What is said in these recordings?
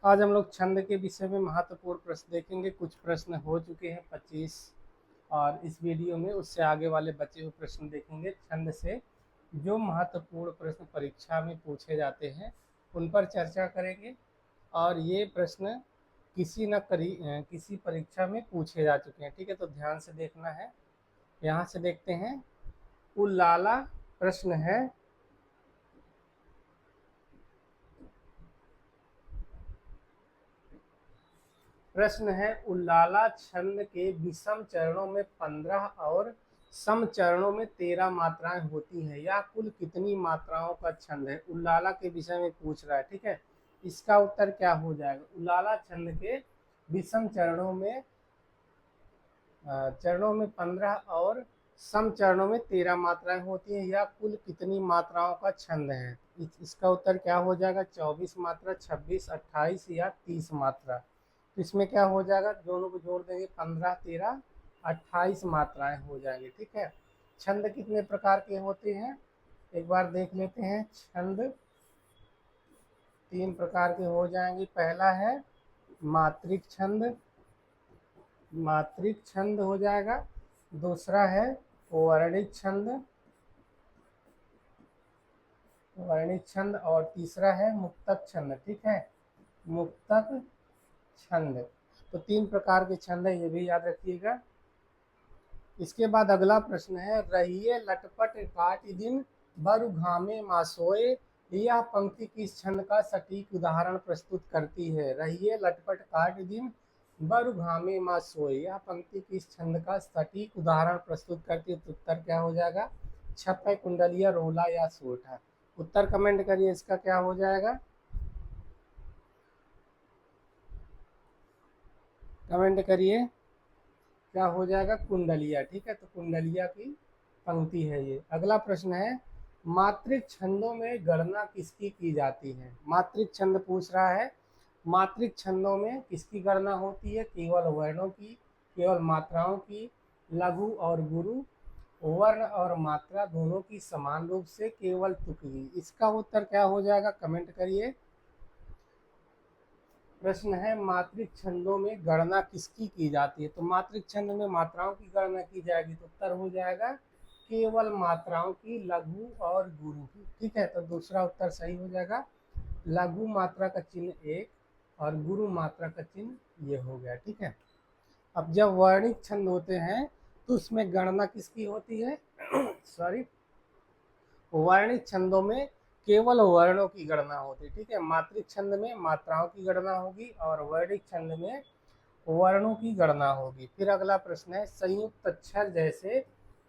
आज हम लोग छंद के विषय में महत्वपूर्ण प्रश्न देखेंगे। कुछ प्रश्न हो चुके हैं 25, और इस वीडियो में उससे आगे वाले बचे हुए प्रश्न देखेंगे। छंद से जो महत्वपूर्ण प्रश्न परीक्षा में पूछे जाते हैं उन पर चर्चा करेंगे। और ये प्रश्न किसी परीक्षा में पूछे जा चुके हैं। ठीक है, तो ध्यान से देखना है। यहाँ से देखते हैं। उल्लाला प्रश्न है, उल्लाला छंद के विषम चरणों में 15 और सम चरणों में 13 मात्राएं होती हैं। यह कुल कितनी मात्राओं का छंद है? उल्लाला के विषय में पूछ रहा है। ठीक है, इसका उत्तर क्या हो जाएगा? उल्लाला छंद के विषम चरणों में 15 और सम चरणों में 13 मात्राएं होती हैं। यह कुल कितनी मात्राओं का छंद है? इसका उत्तर क्या हो जाएगा? 24 मात्रा, 26, 28 या 30 मात्रा। तो इसमें क्या हो जाएगा? दोनों को जोड़ देंगे, 15, 13, 28 मात्राएं हो जाएंगी। ठीक है, छंद कितने प्रकार के होते हैं एक बार देख लेते हैं। छंद 3 प्रकार के हो जाएंगे। पहला है मात्रिक छंद, हो जाएगा। दूसरा है वर्णिक छंद, और तीसरा है मुक्तक छंद। ठीक है, मुक्तक छंद। तो 3 प्रकार के छंद है, ये भी याद रखिएगा। इसके बाद अगला प्रश्न है, रहिए लटपट काट दिन बरु घामे मासोए। यह पंक्ति किस छंद का सटीक उदाहरण प्रस्तुत करती है? रहिए लटपट काट दिन बरु घामे मासोए, यह पंक्ति किस छंद का सटीक उदाहरण प्रस्तुत करती है? तो उत्तर क्या हो जाएगा? छप्पे, कुंडलिया, रोला या सोठा। उत्तर कमेंट करिए, इसका क्या हो जाएगा? कमेंट करिए, क्या हो जाएगा? कुंडलिया। ठीक है, तो कुंडलिया की पंक्ति है ये। अगला प्रश्न है, मात्रिक छंदों में गणना किसकी की जाती है? मात्रिक छंद पूछ रहा है। मात्रिक छंदों में किसकी गणना होती है? केवल वर्णों की, केवल मात्राओं की, लघु और गुरु, वर्ण और मात्रा दोनों की समान रूप से, केवल तुक की। इसका उत्तर क्या हो जाएगा? कमेंट करिए। प्रश्न है, मात्रिक छंदों में गणना किसकी की जाती है? तो मात्रिक छंद में मात्राओं की गणना की जाएगी, तो उत्तर हो जाएगा केवल मात्राओं की, लघु और गुरु की। ठीक है, तो दूसरा उत्तर सही हो जाएगा। लघु मात्रा का चिन्ह 1 और गुरु मात्रा का चिन्ह ये हो गया। ठीक है, अब जब वर्णिक छंद होते हैं तो उसमें गणना किसकी होती है? सॉरी, वर्णिक छंदों में केवल वर्णों की गणना होती है। ठीक है, मात्रिक छंद में मात्राओं की गणना होगी और वर्णिक छंद में वर्णों की गणना होगी। फिर अगला प्रश्न है, संयुक्त अक्षर जैसे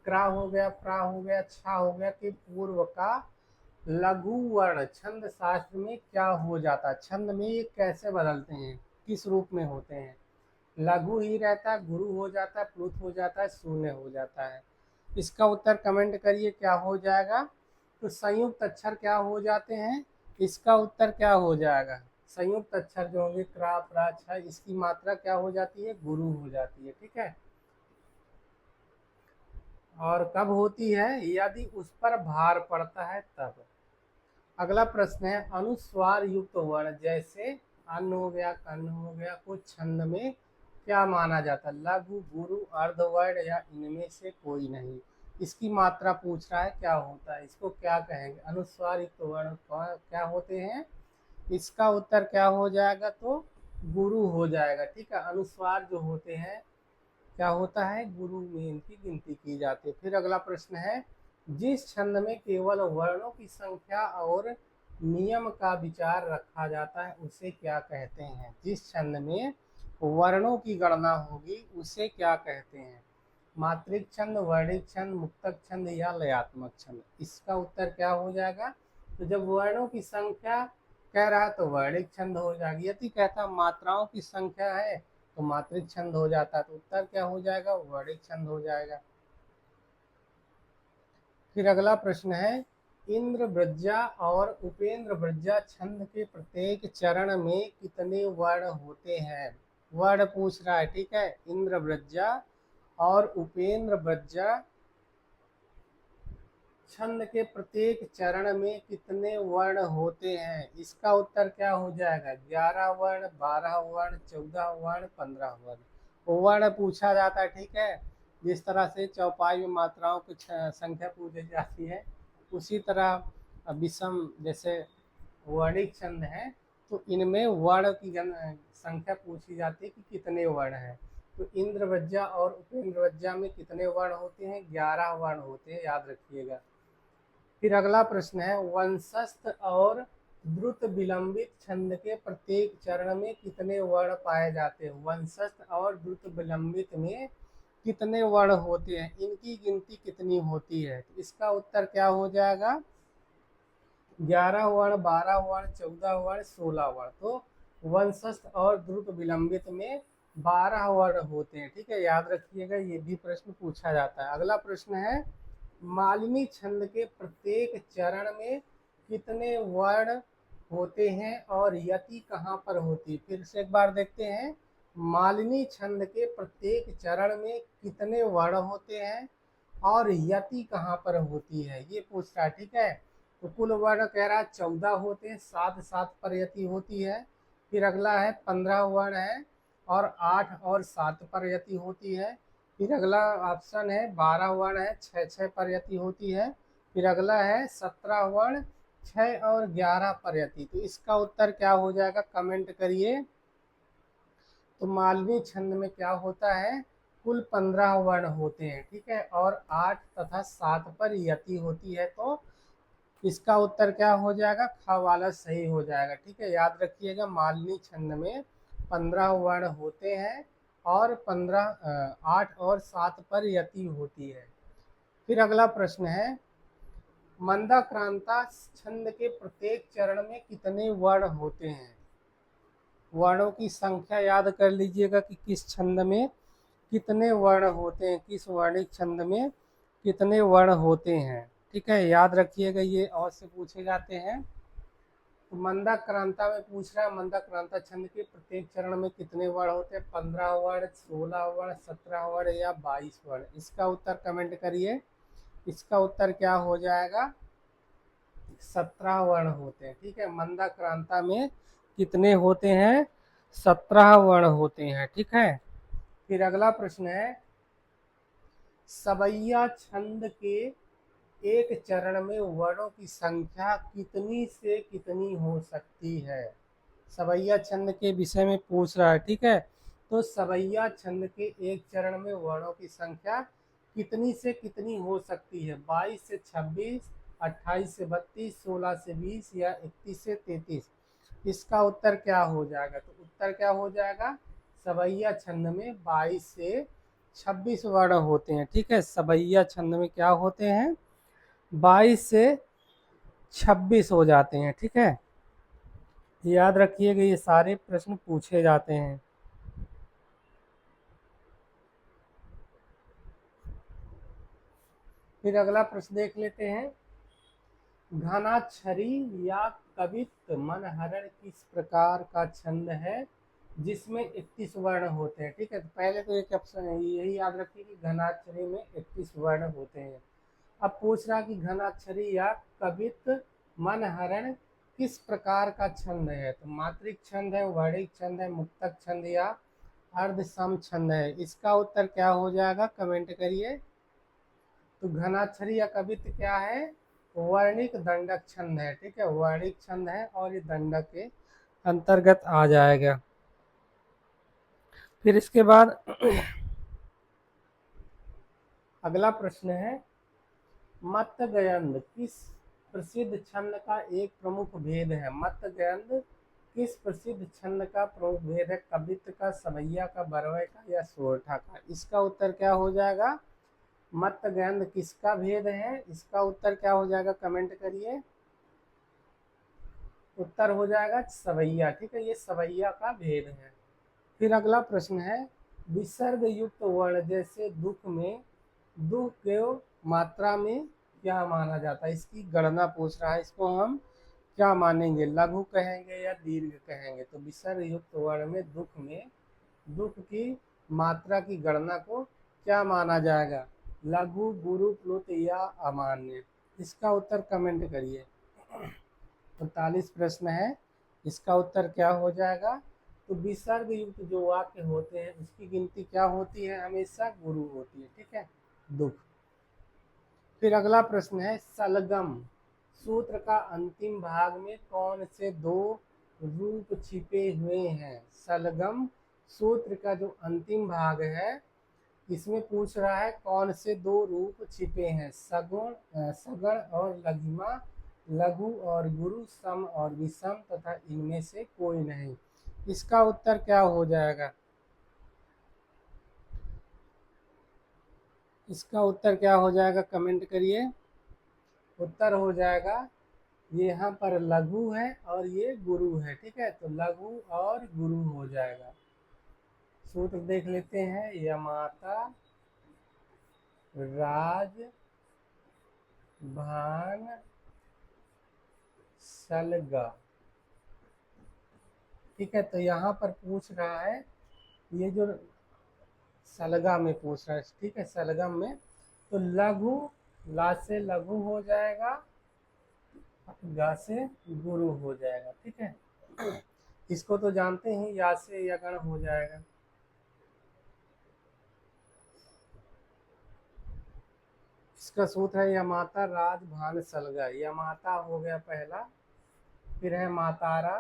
क्रा हो गया, प्रा हो गया, छा हो गया के पूर्व का लघु वर्ण छंद शास्त्र में क्या हो जाता है? छंद में ये कैसे बदलते हैं, किस रूप में होते हैं? लघु ही रहता है, गुरु हो जाता है, प्लुत हो जाता है, शून्य हो जाता है। इसका उत्तर कमेंट करिए, क्या हो जाएगा? तो संयुक्त अक्षर क्या हो जाते हैं? इसका उत्तर क्या हो जाएगा? संयुक्त अक्षर जो होंगे क्रा, प्रा, छ, इसकी मात्रा क्या हो जाती है? गुरु हो जाती है। ठीक है, और कब होती है? यदि उस पर भार पड़ता है तब। अगला प्रश्न है, अनुस्वार युक्त वर्ण जैसे अन्न हो गया, कन्न हो गया को छंद में क्या माना जाता है? लघु, गुरु, अर्धवर्ण या इनमें से कोई नहीं। इसकी मात्रा पूछ रहा है, क्या होता है? इसको क्या कहेंगे? अनुस्वार युक्त वर्ण क्या होते हैं? इसका उत्तर क्या हो जाएगा? तो गुरु हो जाएगा। ठीक है, अनुस्वार जो होते हैं क्या होता है? गुरु में इनकी गिनती की जाती है। फिर अगला प्रश्न है, जिस छंद में केवल वर्णों की संख्या और नियम का विचार रखा जाता है उसे क्या कहते हैं? जिस छंद में वर्णों की गणना होगी उसे क्या कहते हैं? मात्रिक छंद, वर्णिक छंद, मुक्तक छंद या लयात्मक छंद। इसका उत्तर क्या हो जाएगा? तो जब वर्णों की संख्या कह रहा है तो वर्णिक छंद हो जाएगी। यदि कहता मात्राओं की संख्या है तो मात्रिक छंद हो जाता है। तो उत्तर क्या हो जाएगा? वर्णिक छंद हो जाएगा। फिर अगला प्रश्न है, इंद्र ब्रज्जा और उपेंद्र ब्रज्जा छंद के प्रत्येक चरण में कितने वर्ण होते हैं? वर्ण पूछ रहा है। ठीक है, इंद्र ब्रज्जा और उपेंद्र ब्रज्जा छंद के प्रत्येक चरण में कितने वर्ण होते हैं? इसका उत्तर क्या हो जाएगा? 11 वर्ण, 12 वर्ण, 14 वर्ण, 15 वर्ण। वर्ण पूछा जाता है, ठीक है। जिस तरह से चौपाई में मात्राओं की संख्या पूछी जाती है, उसी तरह विषम जैसे वर्णिक छंद है तो इनमें वर्ण की संख्या पूछी जाती है कि कितने वर्ण हैं। तो इंद्रवज्जा और उपेंद्रवज्जा में कितने वर्ण होते हैं? 11 वर्ण होते हैं, याद रखिएगा। फिर अगला प्रश्न है, वंशस्थ और द्रुत विलंबित छंद के प्रत्येक चरण में कितने वर्ण पाए जाते हैं? वंशस्थ और द्रुत विलंबित में कितने वर्ण होते हैं? इनकी गिनती कितनी होती है? तो इसका उत्तर क्या हो जाएगा? 11 वर्ण, 12 वर्ण, 14 वर्ण, 16 वर्ण। तो वंशस्थ और द्रुत विलंबित में 12 वर्ण होते हैं, ठीक है, याद रखिएगा, ये भी प्रश्न पूछा जाता है। अगला प्रश्न है, मालिनी छंद के प्रत्येक चरण में कितने वर्ण होते हैं और यति कहाँ पर होती है? फिर से एक बार देखते हैं, मालिनी छंद के प्रत्येक चरण में कितने वर्ण होते हैं और यति कहाँ पर होती है, ये पूछ रहा है, ठीक है। तो कुल वर्ण कह रहा है 14 होते हैं, 7 7 पर यति होती है। फिर अगला है 15 वर्ण है और 8 और 7 पर यति होती है। फिर अगला ऑप्शन है 12 वर्ण है, 6 6 पर यति होती है। फिर अगला है 17 वर्ण, 6 और 11 पर यति। तो इसका उत्तर क्या हो जाएगा? कमेंट करिए। तो मालवी छंद में क्या होता है? कुल 15 वर्ण होते हैं, ठीक है, और 8 तथा 7 पर यति होती है। तो इसका उत्तर क्या हो जाएगा? ख वाला सही हो जाएगा, ठीक है, याद रखिएगा। मालिनी छंद में 15 वर्ण होते हैं और 8 और 7 पर यति होती है। फिर अगला प्रश्न है, मंदाक्रांता छंद के प्रत्येक चरण में कितने वर्ण होते हैं? वर्णों की संख्या याद कर लीजिएगा कि किस छंद में कितने वर्ण होते हैं, किस वर्णिक छंद में कितने वर्ण होते हैं, ठीक है, याद रखिएगा, ये और से पूछे जाते हैं। तो मंदाक्रांता में पूछ रहा है, मंदाक्रांता छंद के प्रत्येक चरण में कितने वर्ण होते हैं? 15 वर्ण, 16 वर्ण, 17 वर्ण या 22 वर्ण। इसका उत्तर कमेंट करिए। इसका उत्तर क्या हो जाएगा? 17 वर्ण होते हैं, ठीक है। मंदाक्रांता में कितने होते हैं? 17 वर्ण होते हैं, ठीक है। फिर अगला प्रश्न है, सवैया छंद के एक चरण में वर्णों की संख्या कितनी से कितनी हो सकती है? सवैया छंद के विषय में पूछ रहा है, ठीक है। तो सवैया छंद के एक चरण में वर्णों की संख्या कितनी से कितनी हो सकती है? 22 से 26, 28 से 32, 16 से 20 या 31 से 33। इसका उत्तर क्या हो जाएगा? तो उत्तर क्या हो जाएगा? सवैया छंद में 22 से 26 वर्ण होते हैं, ठीक है। सवैया छंद में क्या होते हैं? 22 से 26 हो जाते हैं, ठीक है, याद रखिएगा, ये सारे प्रश्न पूछे जाते हैं। फिर अगला प्रश्न देख लेते हैं, घनाक्षरी या कवित्त मनहरण किस प्रकार का छंद है जिसमें 31 वर्ण होते हैं? ठीक है, तो पहले तो एक ऑप्शन है, यही याद रखिए कि घनाक्षरी में 31 वर्ण होते हैं। अब पूछ रहा कि घनाक्षरी या कवित्त मनहरण किस प्रकार का छंद है? तो मात्रिक छंद है, वर्णिक छंद है, मुक्तक छंद या अर्धसम छंद है? इसका उत्तर क्या हो जाएगा? कमेंट करिए। तो घनाक्षरी या कवित्त क्या है? वर्णिक दंडक छंद है, ठीक है, वर्णिक छंद है और ये दंडक के अंतर्गत आ जाएगा। फिर इसके बाद अगला प्रश्न है, मत्तगयंद किस प्रसिद्ध छंद का एक प्रमुख भेद है? मत्तगयंद किस प्रसिद्ध छंद का प्रमुख भेद है? कवित्त का, सवैया का, बरवै का या सोरठा का? इसका उत्तर क्या हो जाएगा? मत्तगयंद किसका भेद है? इसका उत्तर क्या हो जाएगा? कमेंट करिए। उत्तर हो जाएगा सवैया, ठीक है, ये सवैया का भेद है। फिर अगला प्रश्न है, विसर्ग युक्त वर्ण जैसे दुख में दुख के मात्रा में क्या माना जाता है? इसकी गणना पूछ रहा है, इसको हम क्या मानेंगे? लघु कहेंगे या दीर्घ कहेंगे? तो विसर्ग युक्त वर्ण में दुख की मात्रा की गणना को क्या माना जाएगा? लघु, गुरु, प्लुत या अमान्य? इसका उत्तर कमेंट करिए। 39 प्रश्न है, इसका उत्तर क्या हो जाएगा? तो विसर्ग युक्त जो वाक्य होते हैं उसकी गिनती क्या होती है? हमेशा गुरु होती है, ठीक है, दुख। फिर अगला प्रश्न है, सलगम सूत्र का अंतिम भाग में कौन से दो रूप छिपे हुए हैं? सलगम सूत्र का जो अंतिम भाग है इसमें पूछ रहा है कौन से दो रूप छिपे हैं? सगुण और लघिमा, लघु और गुरु, सम और विषम तथा इनमें से कोई नहीं। इसका उत्तर क्या हो जाएगा? इसका उत्तर क्या हो जाएगा? कमेंट करिए। उत्तर हो जाएगा, ये यहाँ पर लघु है और ये गुरु है, ठीक है, तो लघु और गुरु हो जाएगा। सूत्र देख लेते हैं, यमाता, राज, भान, सलगा, ठीक है। तो यहाँ पर पूछ रहा है, ये जो सलगा में पूछ रहा है, ठीक है, सलगम में, तो लघु, ला से लघु हो जाएगा, गा से गुरु हो जाएगा, ठीक है। इसको तो जानते हैं, या से यगण हो जाएगा। इसका सूत्र है यमाता, राज, भान, सलगा। यमाता हो गया पहला, फिर है मातारा,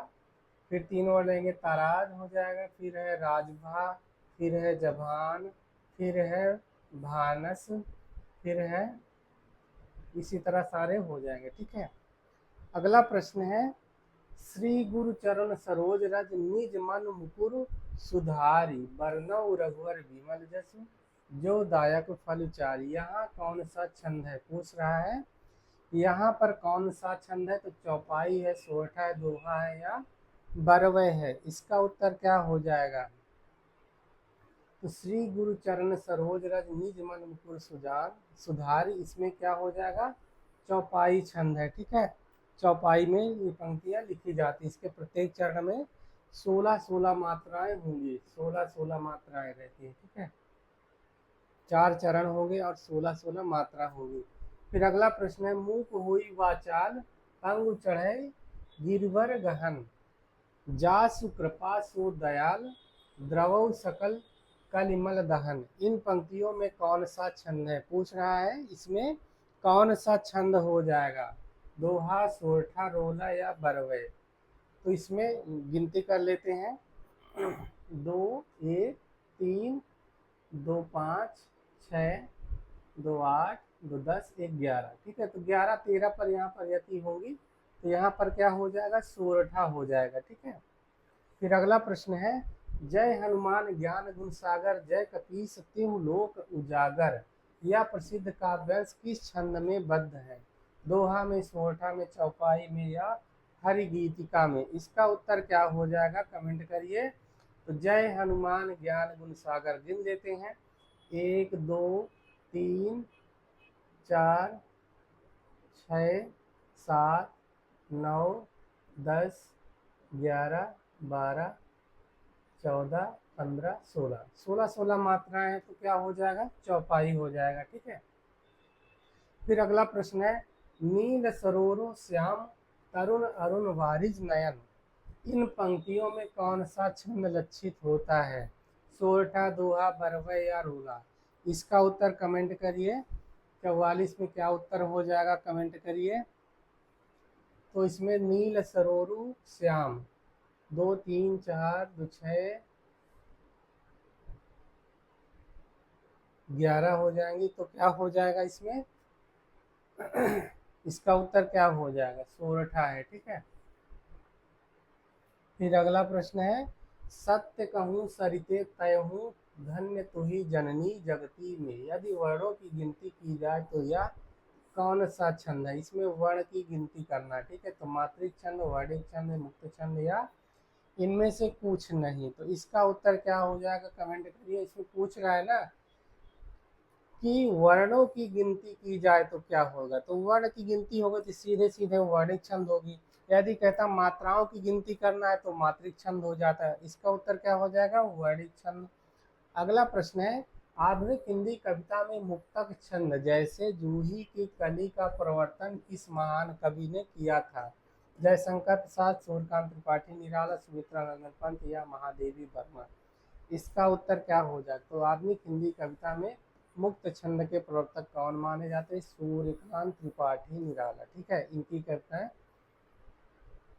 फिर तीनों लेंगे ताराज हो जाएगा, फिर है राजभा, फिर है जभान, फिर है भानस, फिर है, इसी तरह सारे हो जाएंगे, ठीक है। अगला प्रश्न है, श्री गुरु चरण सरोज रज निज मन मुकुर सुधारी, बरनऊ रघुवर विमल जसु, जो दायक फल चारी। यहाँ कौन सा छंद है पूछ रहा है, यहाँ पर कौन सा छंद है? तो चौपाई है, सोरठा है, दोहा है या बरवय है? इसका उत्तर क्या हो जाएगा? तो श्री गुरु चरण सरोज रज निज मन मुकुर सुधारी, इसमें क्या हो जाएगा? चौपाई छंद है, ठीक है। चौपाई में ये पंक्तियां लिखी जाती, इसके प्रत्येक चरण में 16-16 मात्राएं होंगी, 16-16 मात्राएं रहती है, ठीक है। 4 चरण होंगे और 16-16 मात्रा होगी। फिर अगला प्रश्न है, मूक हुई वाचाल अंग चढ़े गिरवर गहन, जासु कृपा सो दयाल, द्रवौ सकल कलिमल दहन। इन पंक्तियों में कौन सा छंद है पूछ रहा है, इसमें कौन सा छंद हो जाएगा? दोहा, सोरठा, रोला या बरवय? तो इसमें गिनती कर लेते हैं, 2, 1, 3, 2, 5, 6, 2, 8, 2, 10, 1, 11, ठीक है। तो 11, 13 पर यहाँ पर यति होगी, तो यहाँ पर क्या हो जाएगा? सोरठा हो जाएगा, ठीक है। फिर अगला प्रश्न है, जय हनुमान ज्ञान गुण सागर, जय कपीस तिहु लोक उजागर, यह प्रसिद्ध काव्यांश किस छंद में बद्ध है? दोहा में, सोरठा में, चौपाई में या हरि गीतिका में? इसका उत्तर क्या हो जाएगा? कमेंट करिए। तो जय हनुमान ज्ञान गुण सागर गिन लेते हैं, 1, 2, 3, 4, 6, 7, 9, 10, 11, 12, 14, 15, 16, 16 मात्राएं हैं, तो क्या हो जाएगा? चौपाई हो जाएगा, ठीक है। फिर अगला प्रश्न है, नील सरोरो श्याम तरुण अरुण वारिज नयन, इन पंक्तियों में कौन सा छंद लक्षित होता है? सोरठा, दोहा, बरवय या रोला? इसका उत्तर कमेंट करिए। 44 में क्या उत्तर हो जाएगा? कमेंट करिए। तो इसमें नील सरोरु श्याम, 2, 3, 4, 2, 6, 11 हो जाएंगी, तो क्या हो जाएगा इसमें? इसका उत्तर क्या हो जाएगा? सोरठा है, ठीक है। फिर अगला प्रश्न है, सत्य कहूँ सरिते तयहूँ, धन्य तुही जननी जगती में, यदि वर्णों की गिनती की जाए तो यह कौन सा छंद है? इसमें वर्ण की गिनती करना, ठीक है। तो मात्रिक छंद, वर्णिक छंद, मुक्त छंद या इनमें से कुछ नहीं? तो इसका उत्तर क्या हो जाएगा? कमेंट करिए। इसमें पूछ रहा है ना कि वर्णों की गिनती की जाए तो क्या होगा? तो वर्ण की गिनती होगी तो सीधे सीधे वर्णिक छंद होगी। यदि कहता मात्राओं की गिनती करना है तो मात्रिक छंद हो जाता है। इसका उत्तर क्या हो जाएगा? वर्णिक छंद। अगला प्रश्न है, आधुनिक हिंदी कविता में मुक्तक छंद जैसे जूही की कली का प्रवर्तन किस महान कवि ने किया था? जयशंकर प्रसाद, सूर्यकांत त्रिपाठी निराला, सुमित्रा नंदन पंत या महादेवी वर्मा? इसका उत्तर क्या हो जाए? तो आधुनिक हिंदी कविता में मुक्त छंद के प्रवर्तक कौन माने जाते हैं? सूर्यकांत त्रिपाठी निराला। ठीक है, इनकी कविताएं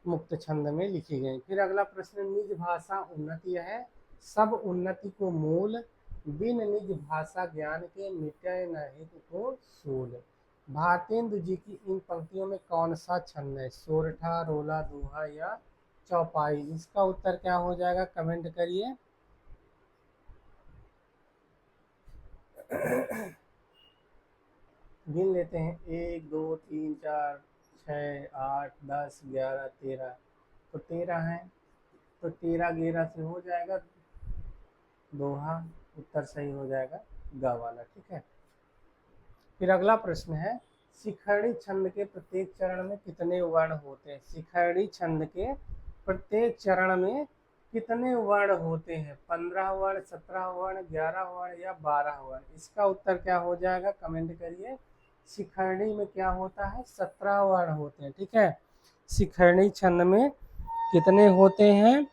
मुक्त छंद में लिखी गई। फिर अगला प्रश्न, निज भाषा उन्नति है, सब उन्नति को मूल, बिन निज भाषा ज्ञान के मिटे न हित को सूल। भारतेंदु जी की इन पंक्तियों में कौन सा छंद है? सोरठा, रोला, दोहा या चौपाई? इसका उत्तर क्या हो जाएगा? कमेंट करिए। गिन लेते हैं, 1 2 3 4 6 8 10 11 13। तो 13 है, तो 13 11 से हो जाएगा दोहा। उत्तर सही हो जाएगा ग वाला। ठीक है। फिर अगला प्रश्न है, शिखरणी छंद के प्रत्येक चरण में कितने वर्ण होते हैं? शिखरणी छंद के प्रत्येक चरण में कितने वर्ण होते हैं? 15 वर्ण, 17 वर्ण, 11 वर्ण या 12 वर्ण? इसका उत्तर क्या हो जाएगा? कमेंट करिए। शिखरणी में क्या होता है? 17 वर्ण होते हैं। ठीक है, शिखरणी छंद में कितने होते हैं?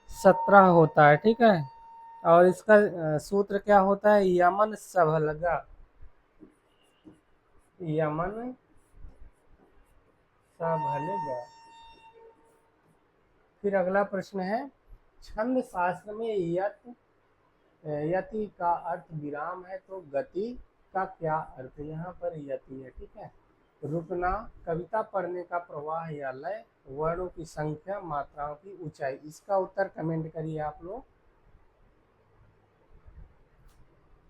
17 होता है। ठीक है, और इसका सूत्र क्या होता है? यमन सभलगा, यमन सभलगा। फिर अगला प्रश्न है, छंद शास्त्र में यति का अर्थ विराम है, तो गति का क्या अर्थ? यहाँ पर यति है। ठीक है, रुकना, कविता पढ़ने का प्रवाह या लय, वर्णों की संख्या, मात्राओं की ऊंचाई? इसका उत्तर कमेंट करिए आप लोग।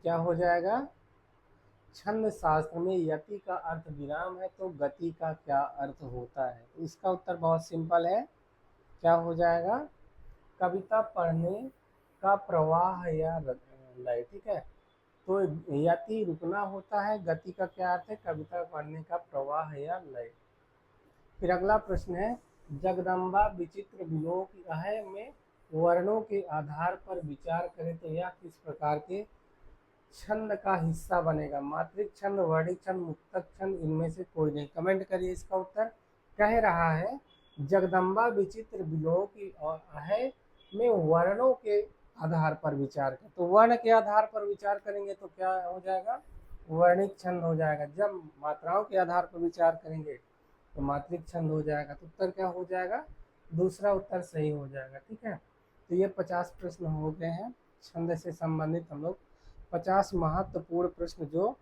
क्या हो जाएगा? छंद शास्त्र में यति का अर्थ विराम है, तो गति का क्या अर्थ होता है? इसका उत्तर बहुत सिंपल है। क्या हो जाएगा? कविता पढ़ने का प्रवाह या लय। ठीक है, तो यति रुकना होता है, गति का क्या अर्थ है? कविता पढ़ने का प्रवाह या लय। फिर अगला प्रश्न है, जगदम्बा विचित्र विलोक है में वर्णों के आधार पर विचार करें तो यह किस प्रकार के छंद का हिस्सा बनेगा? मात्रिक छंद, वर्णिक छंद, मुक्तक छंद, इनमें से कोई नहीं? कमेंट करिए इसका उत्तर। कह रहा है जगदम्बा विचित्र विलोक है में वर्णों के आधार पर विचार करें, तो वर्ण के आधार पर विचार करेंगे तो क्या हो जाएगा? वर्णिक छंद हो जाएगा। जब मात्राओं के आधार पर विचार करेंगे तो मात्रिक छंद हो जाएगा। तो उत्तर क्या हो जाएगा? दूसरा उत्तर सही हो जाएगा। ठीक है, तो ये 50 प्रश्न हो गए हैं छंद से संबंधित। हम लोग 50 महत्वपूर्ण प्रश्न जो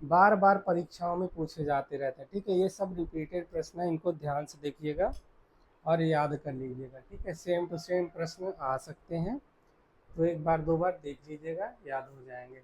बार बार परीक्षाओं में पूछे जाते रहते हैं। ठीक है, ये सब रिपीटेड प्रश्न है, इनको ध्यान से देखिएगा और याद कर लीजिएगा। ठीक है, सेम टू सेम प्रश्न आ सकते हैं, तो एक बार दो बार देख लीजिएगा, याद हो जाएंगे।